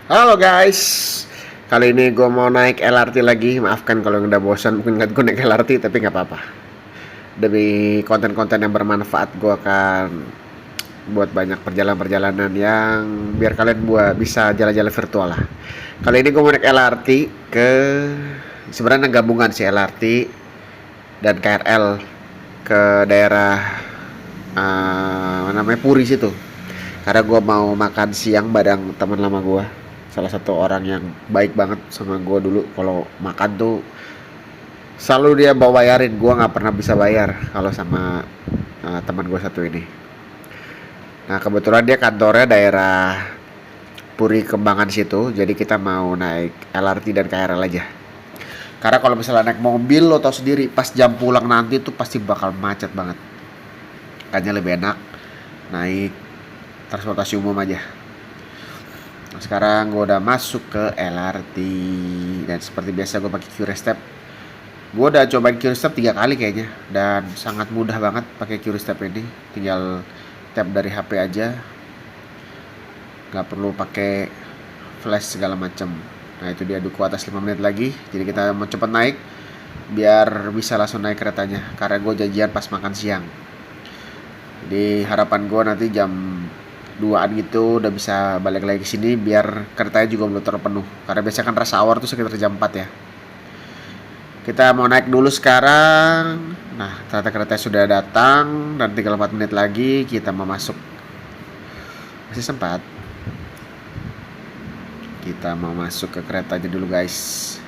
Halo guys, kali ini gue mau naik LRT lagi. Maafkan kalau udah bosan mungkin gue naik LRT, tapi nggak apa-apa. Demi konten-konten yang bermanfaat, gue akan buat banyak perjalanan-perjalanan yang biar kalian buat bisa jalan-jalan virtual lah. Kali ini gue mau naik LRT ke sebenarnya gabungan sih LRT dan KRL ke daerah namanya Puri situ. Karena gue mau makan siang bareng teman lama gue, salah satu orang yang baik banget sama gue dulu. Kalau makan tuh selalu dia bawa bayarin, gue nggak pernah bisa bayar kalau sama teman gue satu ini. Nah kebetulan dia kantornya daerah Puri Kembangan situ, jadi kita mau naik LRT dan KRL aja. Karena kalau misalnya naik mobil lo tau sendiri, pas jam pulang nanti tuh pasti bakal macet banget. Makanya lebih enak naik transportasi umum aja. Nah, sekarang gue udah masuk ke LRT dan seperti biasa gue pakai QR Step. Gue udah cobain QR Step 3 kali kayaknya dan sangat mudah banget pakai QR Step ini. Tinggal tap dari HP aja, nggak perlu pakai flash segala macam. Nah itu dia, duku atas 5 menit lagi. Jadi kita mau cepet naik biar bisa langsung naik keretanya. Karena gue janjian pas makan siang. Jadi harapan gue nanti jam 2-an gitu udah bisa balik lagi ke sini biar keretanya juga belum terpenuh. Karena biasanya kan rush hour tuh sekitar jam 4 ya. Kita mau naik dulu sekarang. Nah, ternyata keretanya sudah datang dan tinggal 4 menit lagi kita mau masuk. Masih sempat. Kita mau masuk ke keretanya dulu, guys.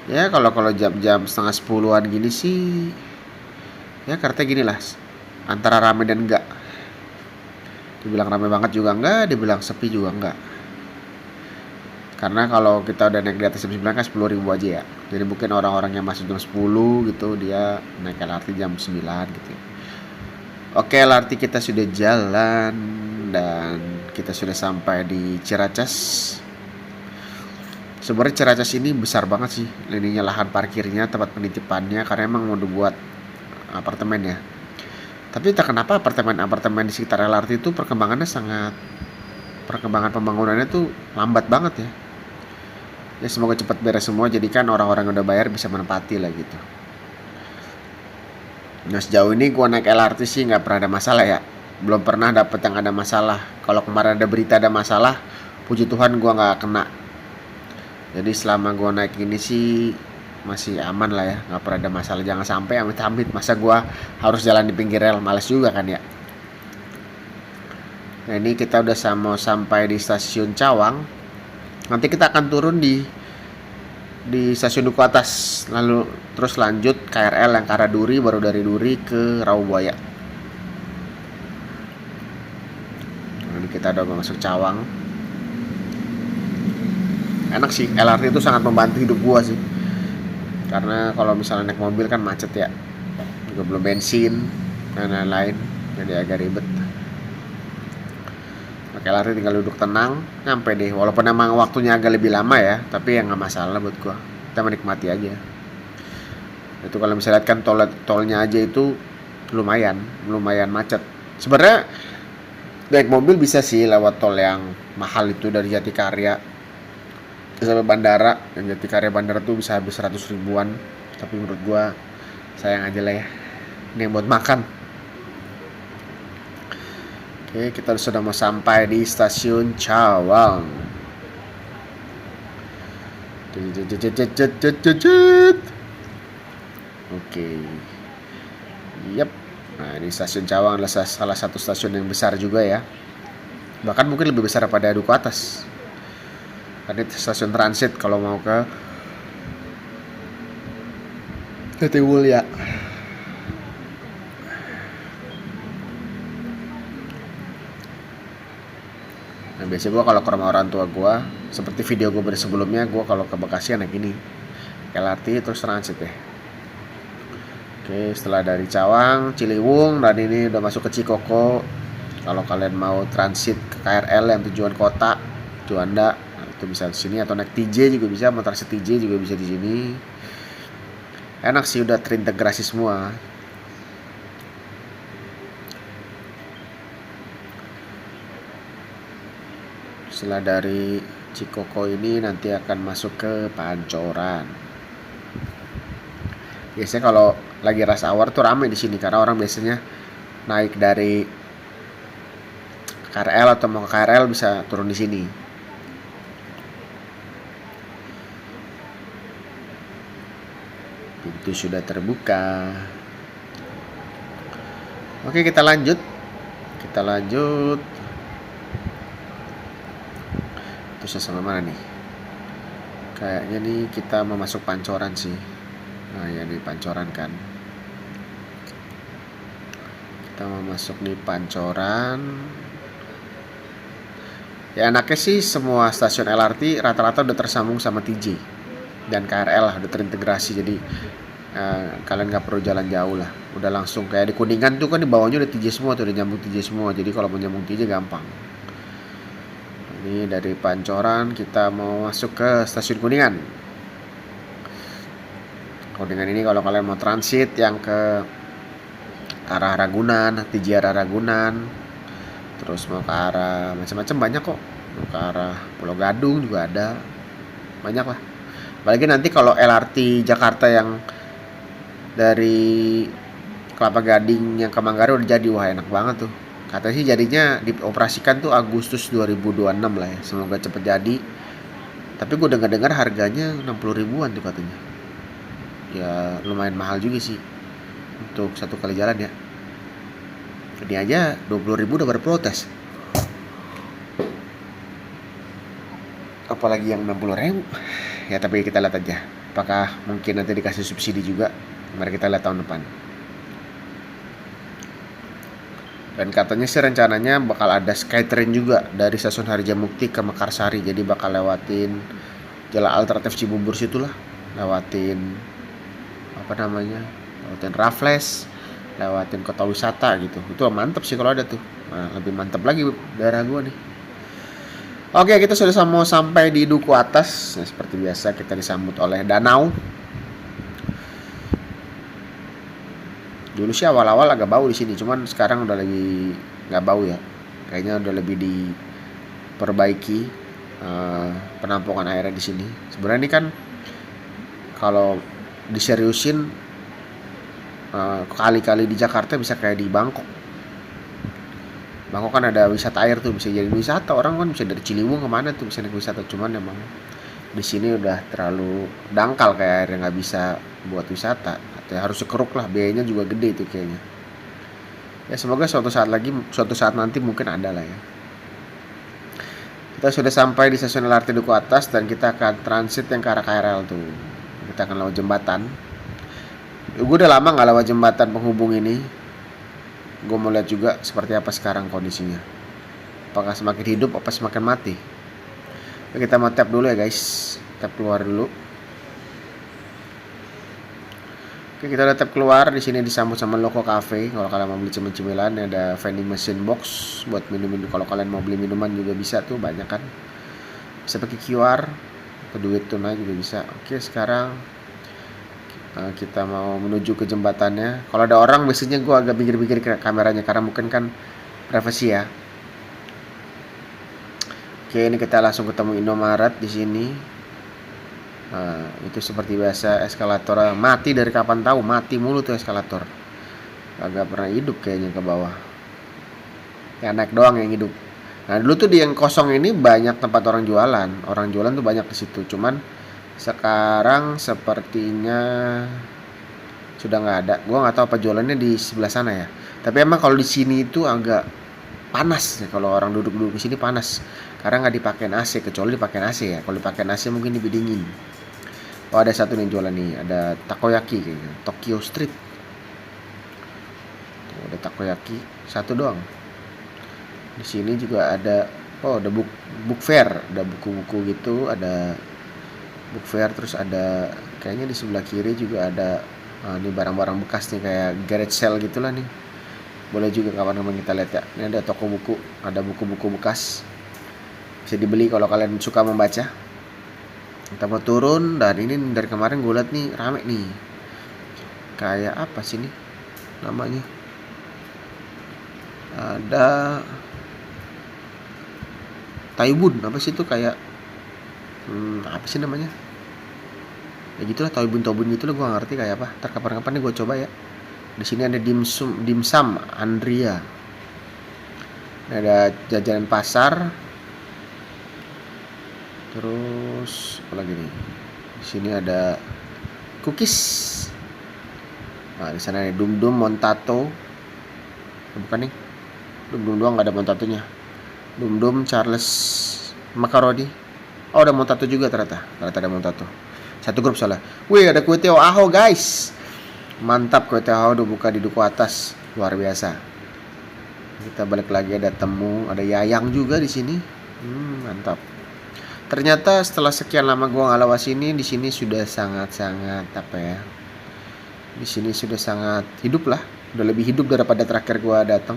Ya, kalau jam-jam setengah 10-an gini sih ya keretanya gini lah. Antara rame dan enggak. Dibilang rame banget juga enggak, dibilang sepi juga enggak. Karena kalau kita udah naik di atas jam 9 kan 10.000 aja ya. Jadi mungkin orang-orang yang masuk jam 10 gitu dia naik LRT jam 9 gitu. Oke, LRT kita sudah jalan dan kita sudah sampai di Ciracas. Sebenarnya Ciracas ini besar banget sih, ininya, lahan parkirnya, tempat penitipannya, karena emang mau dibuat apartemen ya. Tapi tak kenapa apartemen-apartemen di sekitar LRT itu perkembangan pembangunannya tuh lambat banget ya. Ya semoga cepat beres semua, jadikan orang-orang yang udah bayar bisa menempati lah gitu. Nah sejauh ini gua naik LRT sih nggak pernah ada masalah ya, belum pernah dapet yang ada masalah. Kalau kemarin ada berita ada masalah, puji Tuhan gua nggak kena. Jadi selama gua naik ini sih masih aman lah ya, nggak pernah ada masalah. Jangan sampai amit-amit masa gua harus jalan di pinggir rel, males juga kan ya. Nah ini kita udah mau sampai di stasiun Cawang. Nanti kita akan turun di stasiun Duku Atas, lalu terus lanjut KRL yang ke arah Duri, baru dari Duri ke Rawabuaya. Nah, ini kita udah masuk Cawang. Enak sih, LRT itu sangat membantu hidup gua sih. Karena kalau misalnya naik mobil kan macet ya, juga belum bensin dan lain-lain, jadi agak ribet. Pakai LRT tinggal duduk tenang, nyampe deh. Walaupun emang waktunya agak lebih lama ya, tapi ya nggak masalah buat gua. Kita menikmati aja. Itu kalau misalnya lihat kan tolnya aja itu lumayan macet. Sebenarnya naik mobil bisa sih lewat tol yang mahal itu dari Jatikarya sampai bandara. Yang Jatikarya bandara tuh bisa habis 100 ribuan. Tapi menurut gua sayang aja lah ya. Ini yang buat makan. Oke, kita sudah mau sampai di stasiun Cawang. Oke. Yap. Nah, ini stasiun Cawang adalah salah satu stasiun yang besar juga ya. Bahkan mungkin lebih besar daripada Duku Atas. Karena itu stasiun transit kalau mau ke Jatimulia. Nah biasanya gue kalau ke rumah orang tua gue, seperti video gue sebelumnya, gue kalau ke Bekasi naik ini LRT terus transit ya. Oke, setelah dari Cawang, Ciliwung, dan ini udah masuk ke Cikoko. Kalau kalian mau transit ke KRL yang tujuan kota, Juanda, nah itu bisa di sini, atau naik TJ juga bisa, mau transit TJ juga bisa di sini. Enak sih, udah terintegrasi semua. Setelah dari Cikoko ini nanti akan masuk ke Pancoran. Biasanya kalau lagi rush hour tuh rame di sini karena orang biasanya naik dari KRL atau mau ke KRL bisa turun di sini. Pintu sudah terbuka. Oke, kita lanjut. Terus sama mana nih? Kayaknya nih kita mau masuk Pancoran sih. Nah ya nih Pancoran kan. Kita mau masuk nih Pancoran. Ya enaknya sih semua stasiun LRT rata-rata udah tersambung sama TJ dan KRL lah, udah terintegrasi. Jadi kalian nggak perlu jalan jauh lah, udah langsung kayak di Kuningan tuh kan di bawahnya udah TJ semua tuh, udah nyambung TJ semua. Jadi kalau mau nyambung TJ gampang. Ini dari Pancoran kita mau masuk ke stasiun Kuningan. Kuningan ini kalau kalian mau transit yang ke arah Ragunan, TJ arah Ragunan, terus mau ke arah macam-macam banyak kok, mau ke arah Pulau Gadung juga ada, banyak lah. Apalagi nanti kalau LRT Jakarta yang dari Kelapa Gading yang ke Manggarai udah jadi, wah enak banget tuh. Katanya sih jadinya dioperasikan tuh Agustus 2026 lah ya, semoga cepet jadi. Tapi gue dengar harganya 60 ribuan tuh katanya. Ya lumayan mahal juga sih untuk satu kali jalan ya. Ini aja 20 ribu udah berprotes, apalagi yang 60 ribu. Ya tapi kita lihat aja apakah mungkin nanti dikasih subsidi juga. Mari kita lihat tahun depan. Dan katanya sih rencananya bakal ada Skytrain juga dari stasiun Harjamukti ke Mekarsari. Jadi bakal lewatin jalan alternatif Cibubur situlah, lewatin apa namanya, lewatin Raffles, lewatin kota wisata gitu. Itu mantep sih kalau ada tuh. Nah, lebih mantep lagi daerah gua nih. Oke, kita sudah mau sampai di Duku Atas. Nah, seperti biasa kita disambut oleh danau. Dulu sih awal-awal agak bau di sini, cuman sekarang udah lebih nggak bau ya. Kayaknya udah lebih diperbaiki penampungan airnya di sini. Sebenarnya ini kan kalau diseriusin kali-kali di Jakarta bisa kayak di Bangkok. Bangkok kan ada wisata air tuh, bisa jadi wisata. Orang kan bisa dari Ciliwung kemana tuh bisa naik wisata. Cuman emang di sini udah terlalu dangkal kayak airnya, nggak bisa buat wisata. Atau harus sekeruk lah, biayanya juga gede itu kayaknya. Ya semoga suatu saat nanti mungkin ada lah ya. Kita sudah sampai di stasiun LRT Duku Atas dan kita akan transit yang ke arah KRL tuh. Kita akan lewat jembatan. Gue udah lama nggak lewat jembatan penghubung ini. Gue mau lihat juga seperti apa sekarang kondisinya. Apakah semakin hidup apa semakin mati. Kita mau tap dulu ya guys. Tap keluar dulu. Oke, kita udah tap keluar. Di sini disambut sama Loco Cafe. Kalau kalian mau beli cemilan-cemilan, ada vending machine box buat minum-minum. Kalau kalian mau beli minuman juga bisa tuh, banyak kan. Bisa pakai QR atau duit tunai juga bisa. Oke, sekarang kita mau menuju ke jembatannya. Kalau ada orang biasanya gue agak pikir-pikir kameranya karena mungkin kan privasi ya. Oke, ini kita langsung ketemu Indomaret di sini. Itu seperti biasa eskalator mati, dari kapan tahu mati mulu tuh eskalator. Agak pernah hidup kayaknya ke bawah. Ya naik doang yang hidup. Nah dulu tuh di yang kosong ini banyak tempat orang jualan. Orang jualan tuh banyak di situ. Cuman sekarang sepertinya sudah nggak ada. Gua nggak tahu apa jualannya di sebelah sana ya. Tapi emang kalau di sini itu agak panas ya. Kalau orang duduk-duduk di sini panas. Karena nggak dipakai AC, kecuali dipakai AC ya. Kalau dipakai AC mungkin lebih dingin. Oh ada satu nih jualan nih, ada takoyaki kayaknya, Tokyo Street. Tuh, ada takoyaki satu doang. Di sini juga ada, oh ada book fair, ada buku-buku gitu, ada book fair, terus ada kayaknya di sebelah kiri juga ada ini barang-barang bekas nih kayak garage sale gitulah nih. Boleh juga kapan-kapan kita lihat ya. Ini ada toko buku, ada buku-buku bekas. Bisa dibeli kalau kalian suka membaca. Kita mau turun, dan ini dari kemarin gue liat nih rame nih. Kayak apa sih nih namanya? Ada Taibun apa sih itu, kayak apa sih namanya, ya gitulah, Taibun gitu lah, gue gak ngerti kayak apa. Ntar kapan-kapan nih gue coba ya. Di sini ada dimsum Andrea. Ada jajanan pasar. Terus apa lagi nih? Di sini ada cookies. Nah, di sana ada Dum Montato. Bukan nih. Dum doang, nggak ada Montatonya. Dum Charles Macaroni. Oh, ada Montato juga ternyata. Ternyata ada Montato. Satu grup salah. Wih, ada kue Teo Aho guys. Mantap, kue Teo Aho udah buka di duku atas. Luar biasa. Kita balik lagi, ada Temu, ada Yayang juga di sini. Mantap. Ternyata setelah sekian lama gua nggak lewat sini, di sini sudah sangat-sangat apa ya? Di sini sudah sangat hidup lah, udah lebih hidup daripada terakhir gua datang.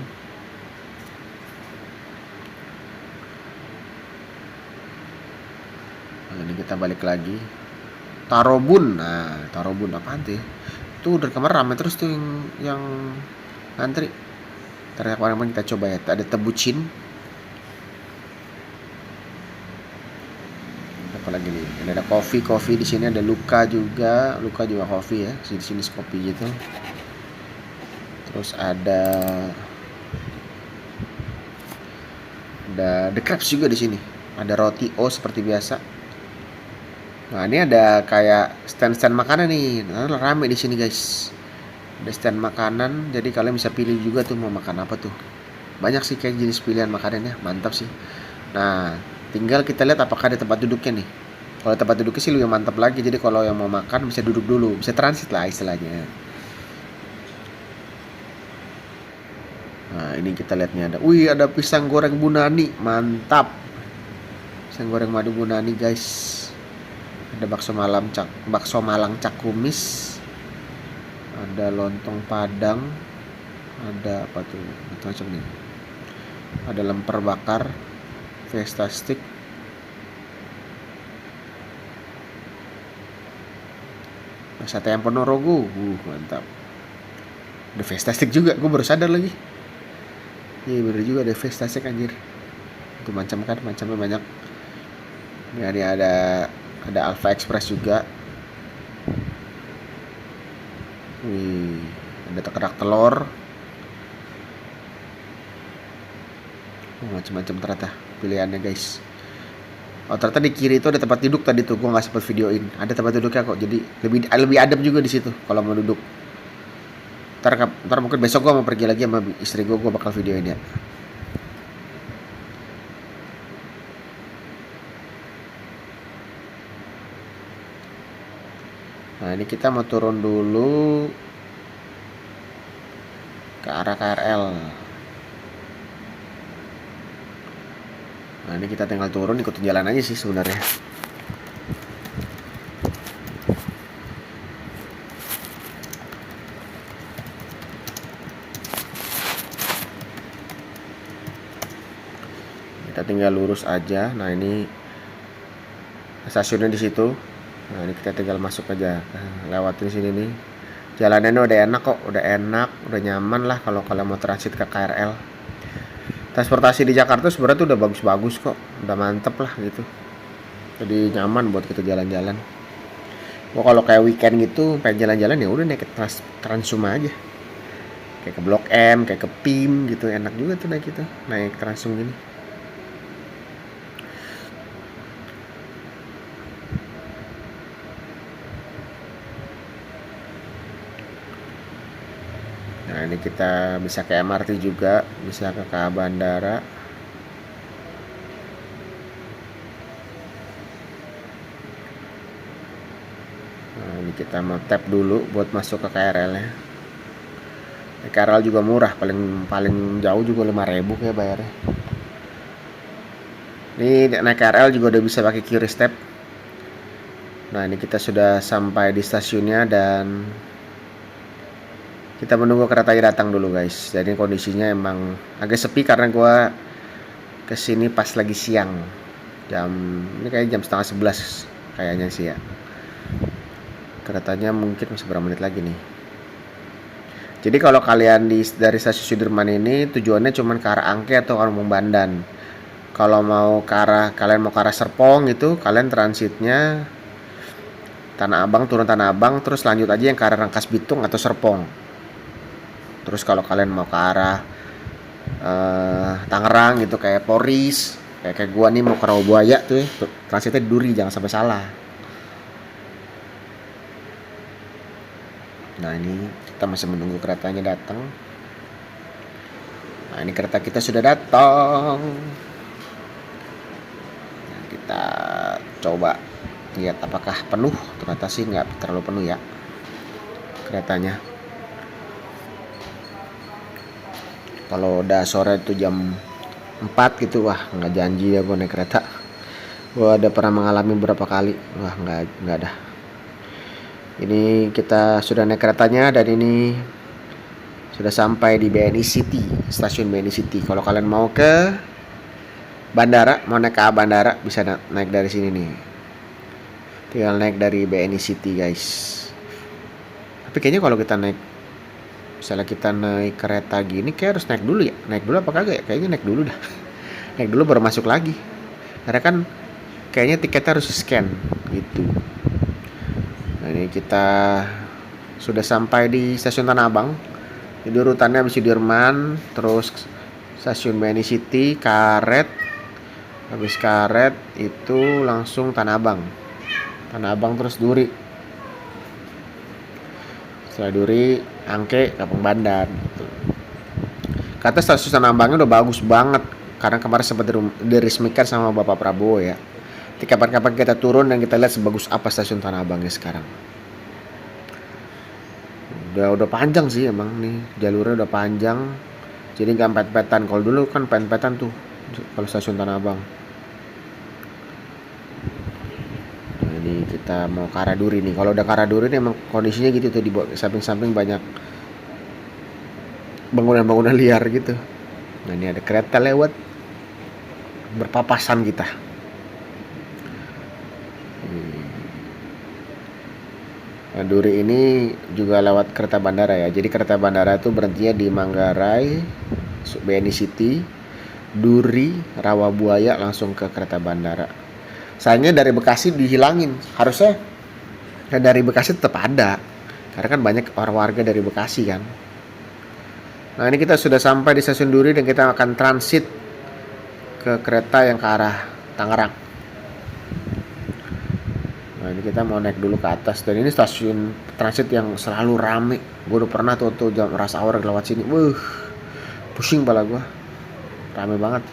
Nah, ini kita balik lagi. Tarobun, nah Tarobun apaan tuh ya? Tuh dari kamar rame terus tuh yang ngantri. Ternyata kemarin kita coba ya, ada tebucin. Apalagi nih, ada kopi di sini, ada Luka juga kopi ya, di sini kopi gitu. Terus ada The Crepes juga di sini, ada roti seperti biasa. Nah, ini ada kayak stand makanan nih, rame di sini guys. Ada stand makanan, jadi kalian bisa pilih juga tuh mau makan apa tuh. Banyak sih kayak jenis pilihan makanannya, mantap sih. Nah, tinggal kita lihat apakah ada tempat duduknya nih. Kalau tempat duduknya sih lebih mantap lagi. Jadi kalau yang mau makan bisa duduk dulu, bisa transit lah istilahnya. Nah, ini kita lihatnya ada. Wih, ada pisang goreng Bu Nani, mantap. Pisang goreng madu Bu Nani guys. Ada bakso Malang Cak Kumis. Ada lontong Padang. Ada apa tuh? Macam nih. Ada lemper bakar, Fiesta stick. Sate ayam Ponorogo, mantap. Ada Fiesta stick juga, gue baru sadar lagi. Iya bener juga, ada Fiesta stick anjir. Itu macamnya banyak. Ini ada Alpha Express juga. Wih, ada kerak telur. Macam-macam ternyata pilihannya guys. Oh, ternyata di kiri itu ada tempat duduk tadi tuh, gue nggak sempat videoin. Ada tempat duduknya kok, jadi lebih adem juga di situ kalau mau duduk. Ntar mungkin besok gue mau pergi lagi sama istri gue bakal videoin ya. Nah, ini kita mau turun dulu ke arah KRL. Nah, ini kita tinggal turun, ikutin jalan aja sih sebenarnya. Kita tinggal lurus aja. Nah, ini stasiunnya di situ. Nah, ini kita tinggal masuk aja. Lewatin sini nih. Jalanannya udah enak kok, udah nyaman lah kalau kalian mau transit ke KRL. Transportasi di Jakarta sebenarnya tuh udah bagus-bagus kok, udah mantep lah gitu. Jadi nyaman buat kita jalan-jalan. Kalau kayak weekend gitu pengen jalan-jalan ya udah naik ke Transum aja. Kayak ke Blok M, kayak ke PIM gitu, enak juga tuh naik gitu, naik Transum gini. Nah, ini kita bisa ke MRT juga, bisa ke bandara. Nah, ini kita mau tap dulu buat masuk ke KRL-nya. KRL juga murah, paling jauh juga 5.000 kayak bayarnya. Ini naik KRL juga udah bisa pakai QRIS step. Nah, ini kita sudah sampai di stasiunnya dan kita menunggu keretanya datang dulu guys. Jadi kondisinya emang agak sepi karena gue kesini pas lagi siang. Ini kayak jam 10:30 kayaknya sih ya. Keretanya mungkin masih berapa menit lagi nih. Jadi kalau kalian dari stasiun Sudirman ini tujuannya cuma ke arah Angke atau Kampung Bandan. Kalau kalian mau ke arah Serpong gitu, kalian transitnya Tanah Abang, turun Tanah Abang, terus lanjut aja yang ke arah Rangkas Bitung atau Serpong. Terus kalau kalian mau ke arah Tangerang gitu, kayak Poris, kayak gua nih mau ke Rawabuaya tuh ya, transitnya di Duri, jangan sampai salah. Nah ini kita masih menunggu keretanya datang. Nah ini kereta kita sudah datang. Nah, kita coba lihat apakah penuh. Ternyata sih nggak terlalu penuh ya keretanya. Kalau udah sore itu jam 4 gitu, wah nggak janji ya gue naik kereta. Gue ada pernah mengalami beberapa kali, wah nggak ada. Ini kita sudah naik keretanya dan ini sudah sampai di BNI City, stasiun BNI City. Kalau kalian mau ke bandara, mau naik ke bandara, bisa naik dari sini nih. Tinggal naik dari BNI City guys. Tapi kayaknya kalau kita naik, misalnya kita naik kereta gini, kayak harus naik dulu ya. Naik dulu apa kagak ya? Kayaknya naik dulu dah. Naik dulu baru masuk lagi. Karena kan kayaknya tiketnya harus scan gitu. Nah ini kita sudah sampai di stasiun Tanah Abang. Jadi urutannya habis Sudirman, terus stasiun BNI City, Karet. Habis Karet itu langsung Tanah Abang. Tanah Abang terus Duri. Setelah Duri, Angke, Kampung Bandan gitu. Kata stasiun Tanah Abangnya udah bagus banget karena kemarin sempat diresmikan sama Bapak Prabowo ya. Jadi kapan-kapan kita turun dan kita lihat sebagus apa stasiun Tanah Abangnya sekarang. Udah panjang sih emang nih, jalurnya udah panjang. Jadi nggak pet-petan. Kalau dulu kan pet-petan tuh kalau stasiun Tanah Abang. Nah, ini kita mau ke arah Duri nih. Kalau udah ke arah Duri nih emang kondisinya gitu tuh, di samping-samping banyak bangunan-bangunan liar gitu. Nah ini ada kereta lewat berpapasan kita. Nah, Duri ini juga lewat kereta bandara ya. Jadi kereta bandara itu berhentinya di Manggarai, BNI City, Duri, Rawabuaya langsung ke kereta bandara. Sayangnya dari Bekasi dihilangin. Harusnya dari Bekasi tetap ada. Karena kan banyak orang warga dari Bekasi kan. Nah ini kita sudah sampai di stasiun Duri dan kita akan transit ke kereta yang ke arah Tangerang. Nah ini kita mau naik dulu ke atas. Dan ini stasiun transit yang selalu rame. Gue udah pernah tuh jam rush hour lewat sini. Pusing pala gue. Rame banget.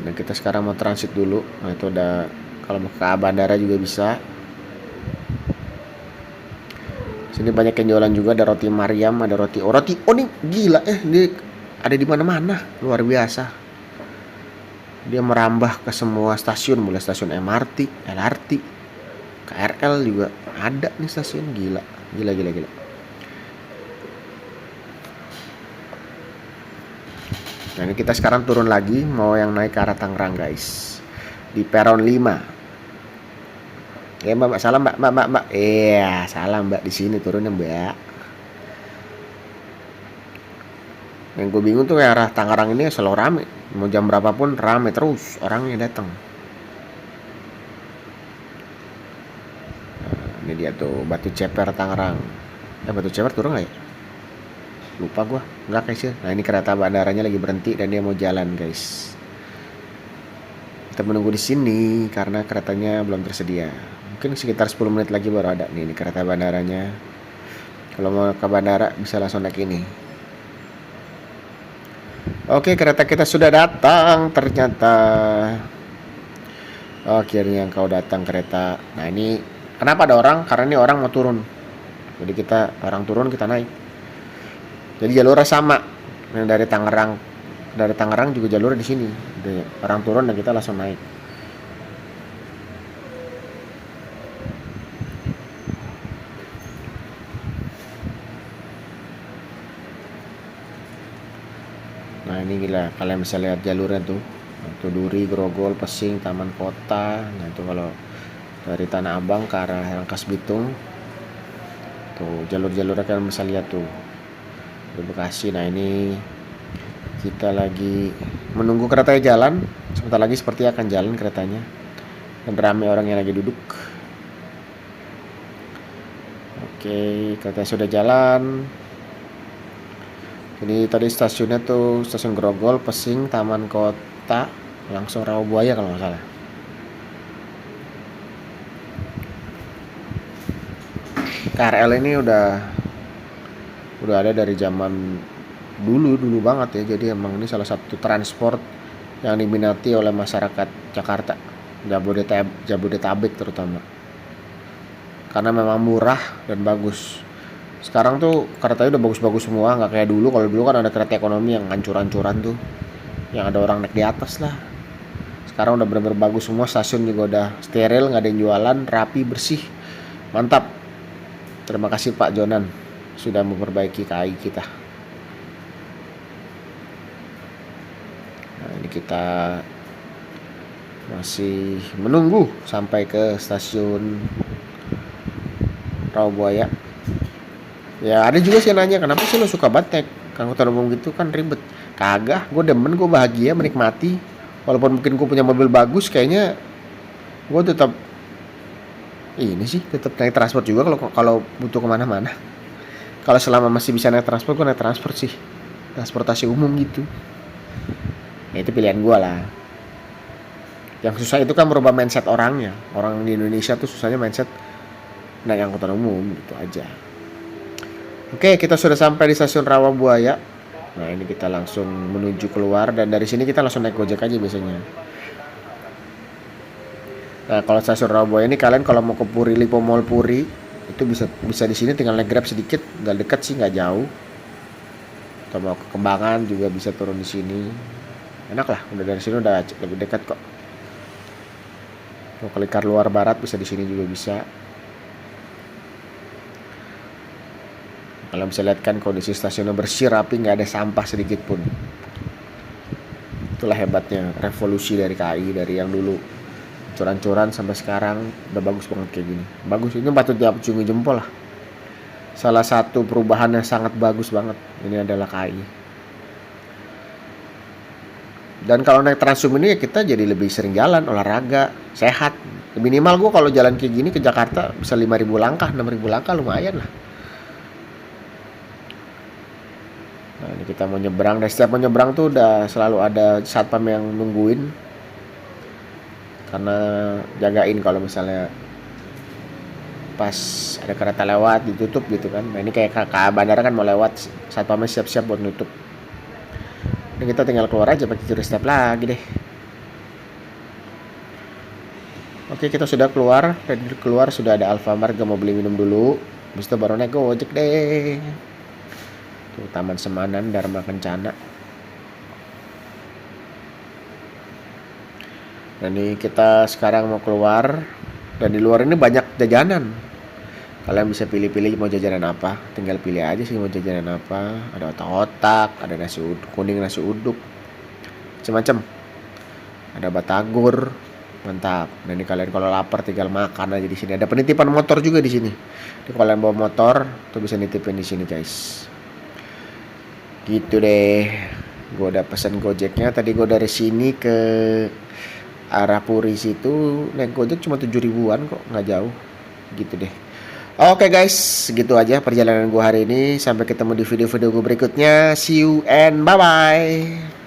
Dan kita sekarang mau transit dulu. Nah itu udah, kalau mau ke bandara juga bisa. Sini banyak yang jualan juga, ada roti Mariam, ada roti oh nih gila ini ada di mana-mana, luar biasa. Dia merambah ke semua stasiun, mulai stasiun MRT, LRT, KRL juga ada nih stasiun. Gila. Nah ini kita sekarang turun lagi, mau yang naik ke arah Tangerang guys, di peron 5. Ya mbak, salam mbak. Iya salam mbak, di sini turunnya mbak. Yang gue bingung tuh kayak arah Tangerang ini selalu rame. Mau jam berapapun rame terus orangnya datang. Nah, ini dia tuh Batu Ceper Tangerang. Batu Ceper turun nggak ya? Lupa gue, nggak guys ya. Nah ini kereta bandaranya lagi berhenti dan dia mau jalan guys. Kita menunggu di sini karena keretanya belum tersedia. Mungkin sekitar 10 menit lagi baru ada nih kereta bandaranya. Kalau mau ke bandara bisa langsung naik ini. Oke, kereta kita sudah datang ternyata. Akhirnya engkau datang kereta. Nah ini kenapa ada orang? Karena ini orang mau turun. Jadi orang turun kita naik. Jadi jalurnya sama. Yang dari Tangerang juga jalurnya di sini. Jadi, orang turun dan kita langsung naik. Nah ini gila, kalian bisa lihat jalurnya tuh. Itu Duri, Grogol, Pesing, Taman Kota. Nah itu kalau dari Tanah Abang ke arah Rangkas Bitung, tuh jalur-jalurnya kalian bisa lihat tuh. di Bekasi. Nah ini kita lagi menunggu keretanya jalan. Sebentar lagi seperti akan jalan keretanya. Dan ramai orang yang lagi duduk. Oke, kereta sudah jalan. Jadi tadi stasiunnya tuh stasiun Grogol, Pesing, Taman Kota, langsung Rawabuaya kalau nggak salah. KRL ini udah ada dari zaman dulu banget ya. Jadi emang ini salah satu transport yang diminati oleh masyarakat Jakarta, Jabodetabek terutama. Karena memang murah dan bagus. Sekarang tuh keretanya udah bagus-bagus semua, nggak kayak dulu. Kalau dulu kan ada kereta ekonomi yang hancur-hancuran tuh, yang ada orang naik di atas lah. Sekarang udah bener-bener bagus semua, stasiun juga udah steril, nggak ada yang jualan, rapi, bersih, mantap. Terima kasih Pak Jonan sudah memperbaiki KAI kita. Nah, ini kita masih menunggu sampai ke stasiun Rawabuaya. Ya ada juga sih yang nanya, kenapa sih lo suka banget naik angkutan umum gitu, kan ribet. Kagak, gue demen, gue bahagia, menikmati. Walaupun mungkin gue punya mobil bagus, kayaknya gue tetap tetap naik transport juga kalau butuh kemana-mana. Kalau selama masih bisa naik transport, gue naik transport sih, transportasi umum gitu. Ya itu pilihan gue lah. Yang susah itu kan merubah mindset orangnya. Orang di Indonesia tuh susahnya mindset naik angkutan umum gitu aja. Oke, kita sudah sampai di stasiun Rawabuaya. Nah ini kita langsung menuju keluar, dan dari sini kita langsung naik Gojek aja biasanya. Nah kalau stasiun Rawabuaya ini, kalian kalau mau ke Puri, Lipo Mall Puri, itu bisa di sini, tinggal naik Grab sedikit, nggak dekat sih, nggak jauh. Atau mau ke Kembangan juga bisa turun di sini. Enak lah, udah dari sini udah lebih dekat kok. Mau ke Lingkar Luar Barat bisa di sini juga bisa. Kalian bisa lihat kan kondisi stasiunnya bersih, rapi, nggak ada sampah sedikit pun. Itulah hebatnya revolusi dari KAI, dari yang dulu curan-curan sampai sekarang udah bagus banget kayak gini. Bagus, ini patut diacungi jempol lah. Salah satu perubahan yang sangat bagus banget ini adalah KAI. Dan kalau naik Transum ini ya kita jadi lebih sering jalan, olahraga, sehat. Minimal gue kalau jalan kayak gini ke Jakarta bisa 5.000 langkah, 6.000 langkah, lumayan lah. Nah ini kita mau nyebrang, dan setiap mau nyebrang tuh udah selalu ada satpam yang nungguin, karena jagain kalau misalnya pas ada kereta lewat ditutup gitu kan. Nah ini kayak KA bandara kan mau lewat, satpamnya siap-siap buat nutup. Dan kita tinggal keluar aja pakai QRIS step lagi deh. Oke, kita sudah keluar, dan keluar sudah ada Alfamart, mau beli minum dulu. Habis itu baru naik Gojek deh. Tuh Taman Semanan, Dharma Kencana. Nah ini kita sekarang mau keluar, dan di luar ini banyak jajanan. Kalian bisa pilih-pilih mau jajanan apa, tinggal pilih aja sih mau jajanan apa. Ada otak-otak, ada nasi kuning, nasi uduk, macam-macam. Ada batagor, mantap. Nah ini kalian kalau lapar tinggal makan aja di sini. Ada penitipan motor juga di sini. Jadi kalian bawa motor tuh bisa nitipin di sini guys. Gitu deh. Gue udah pesen Gojeknya. Tadi gue dari sini ke arah Puri situ naik Gojek cuma 7.000-an kok, nggak jauh. Gitu deh. Oke guys, segitu aja perjalanan gue hari ini. Sampai ketemu di video-video gue berikutnya. See you and bye-bye.